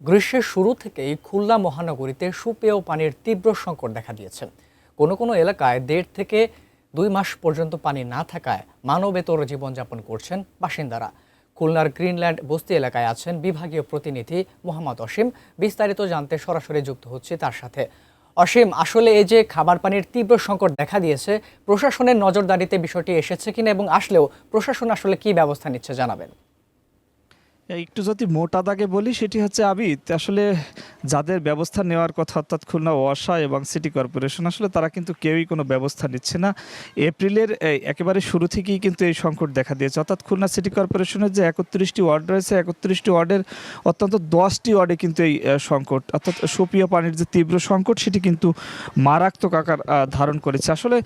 গ্রীষ্মের শুরু থেকেই খুলনা মহানগরীতে সুপেয় পানির তীব্র সংকট দেখা দিয়েছে। কোনো কোনো এলাকায় ১.৫ থেকে ২ মাস পর্যন্ত পানি না থাকায় মানবেতর জীবনযাপন করছেন বাসিন্দারা। খুলনার গ্রিনল্যান্ড বস্তি এলাকায় আছেন বিভাগীয় প্রতিনিধি মোহাম্মদ অসীম। বিস্তারিত জানতে সরাসরি যুক্ত হচ্ছে তার সাথে। অসীম, আসলে এই যে খাবার পানির তীব্র সংকট দেখা দিয়েছে, প্রশাসনের নজরদারিতে বিষয়টি এসেছে কিনা এবং আসলেও প্রশাসন আসলে কি ব্যবস্থা নিচ্ছে জানাবেন। একটু যদি মোটা দাগে বলি সেটি হচ্ছে আবিদ আসলে যাদের ব্যবস্থা নেওয়ার কথা অর্থাৎ খুলনা ওয়াসা এবং সিটি কর্পোরেশন আসলে তারা কিন্তু কেউই কোনো ব্যবস্থা নিচ্ছে না। এপ্রিলের একেবারে শুরু থেকেই কিন্তু এই সংকট দেখা দিয়েছে। অর্থাৎ খুলনা সিটি কর্পোরেশনের যে ৩১টি ওয়ার্ড রয়েছে, ৩১টি ওয়ার্ডের অত্যন্ত 10টি ওয়ার্ডে কিন্তু এই সংকট অর্থাৎ সুপেয় পানির যে তীব্র সংকট সেটি কিন্তু মারাত্মক আকার ধারণ করেছে। আসলে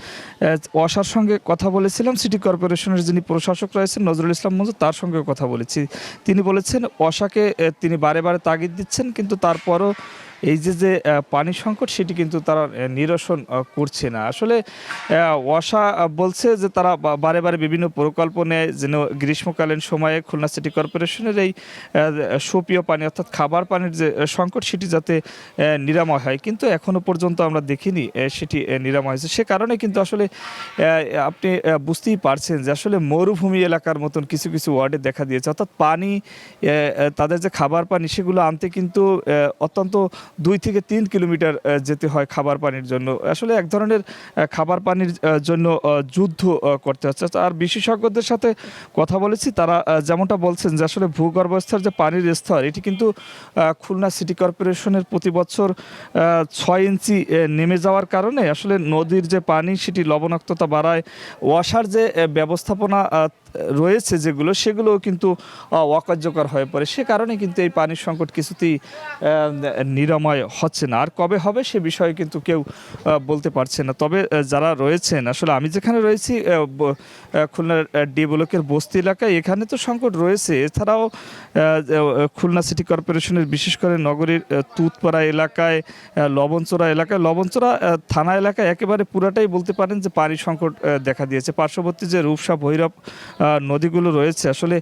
ওয়াসার সঙ্গে কথা বলেছিলাম, সিটি কর্পোরেশনের যিনি প্রশাসক রয়েছেন নজরুল ইসলাম মঞ্জু, তার সঙ্গে কথা বলেছি। তিনি বলেছেন ওয়াসাকে তিনি বারে বারে তাগিদ দিচ্ছেন, কিন্তু তারপরও এই যে পানি সংকট সেটি কিন্তু তারা নিরসন করছে না। আসলে ওয়াসা বলছে যে তারা বারে বারে বিভিন্ন প্রকল্প নেয় যেন গ্রীষ্মকালীন সময়ে খুলনা সিটি কর্পোরেশনের এই সুপেয় পানি অর্থাৎ খাবার পানির যে সংকট সেটি যাতে নিরাময় হয়, কিন্তু এখনও পর্যন্ত আমরা দেখিনি সেটি নিরাময় হয়েছে। সে কারণে কিন্তু আসলে আপনি বুঝতেই পারছেন যে আসলে মরুভূমি এলাকার মতন কিছু কিছু ওয়ার্ডে দেখা দিয়েছে। অর্থাৎ পানি তাদের যে খাবার পানি সেগুলো আনতে কিন্তু অত্যন্ত 2 থেকে 3 কিলোমিটার যেতে হয় খাবার পানির জন্য। আসলে এক ধরনের খাবার পানির জন্য যুদ্ধ করতে হচ্ছে। আর বিশেষজ্ঞদের সাথে কথা বলেছি, তারা যেমনটা বলছেন যে আসলে ভূগর্ভস্থের যে পানির স্তর এটি কিন্তু খুলনা সিটি কর্পোরেশনের প্রতি বছর 6 ইঞ্চি নেমে যাওয়ার কারণে আসলে নদীর যে পানি সেটি লবণাক্ততা বাড়ায়। ওয়াসার যে ব্যবস্থাপনা রয়েছে যেগুলো সেগুলোও কিন্তু অকার্যকর হয়ে পড়ে। সে কারণে কিন্তু এই পানির সংকট কিছুতেই নিরাময় হচ্ছে না। আর কবে হবে সে বিষয়ে কিন্তু কেউ বলতে পারছে না। তবে যারা রয়েছেন, আসলে আমি যেখানে রয়েছি খুলনার ডি ব্লকের বস্তি এলাকায়, এখানে তো সংকট রয়েছে। এছাড়াও খুলনা সিটি কর্পোরেশনের বিশেষ করে নগরীর তুতপাড়া এলাকায়, লবণচোরা থানা এলাকায় একেবারে পুরাটাই বলতে পারেন যে পানি সংকট দেখা দিয়েছে। পার্শ্ববর্তী যে রূপসা ভৈরব নদীগুলো রয়েছে আসলে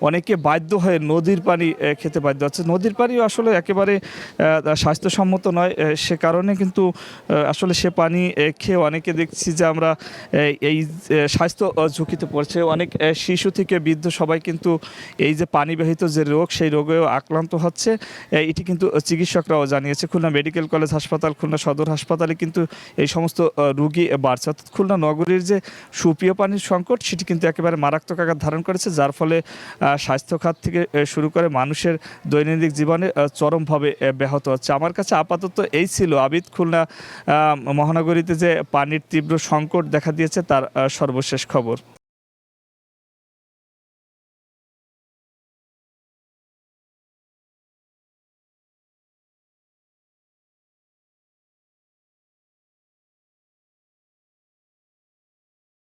অনেকে বাধ্য হয়ে নদীর পানি খেতে বাধ্য হচ্ছে। নদীর পানিও আসলে একেবারে স্বাস্থ্যসম্মত নয়, সে কারণে কিন্তু আসলে সে পানি খেয়ে অনেকে দেখছি যে আমরা এই স্বাস্থ্য ঝুঁকিতে পড়ছে। অনেক শিশু থেকে বৃদ্ধ সবাই কিন্তু এই যে পানিবাহিত যে রোগ সেই রোগেও আক্রান্ত হচ্ছে। এটি কিন্তু চিকিৎসকরাও জানিয়েছে। খুলনা মেডিকেল কলেজ হাসপাতাল, খুলনা সদর হাসপাতালে কিন্তু এই সমস্ত রোগী বাড়ছে। অর্থাৎ খুলনা নগরীর যে সুপেয় পানির সংকট সেটি কিন্তু একেবারে মারাত্মক আকার ধারণ করেছে, যার ফলে স্বাস্থ্য খাত থেকে শুরু করে মানুষের দৈনন্দিন জীবনে চরমভাবে ব্যাহত হচ্ছে। আমার কাছে আপাতত এই ছিল আবিদ, খুলনা মহানগরীতে যে পানির তীব্র সংকট দেখা দিয়েছে তার সর্বশেষ খবর।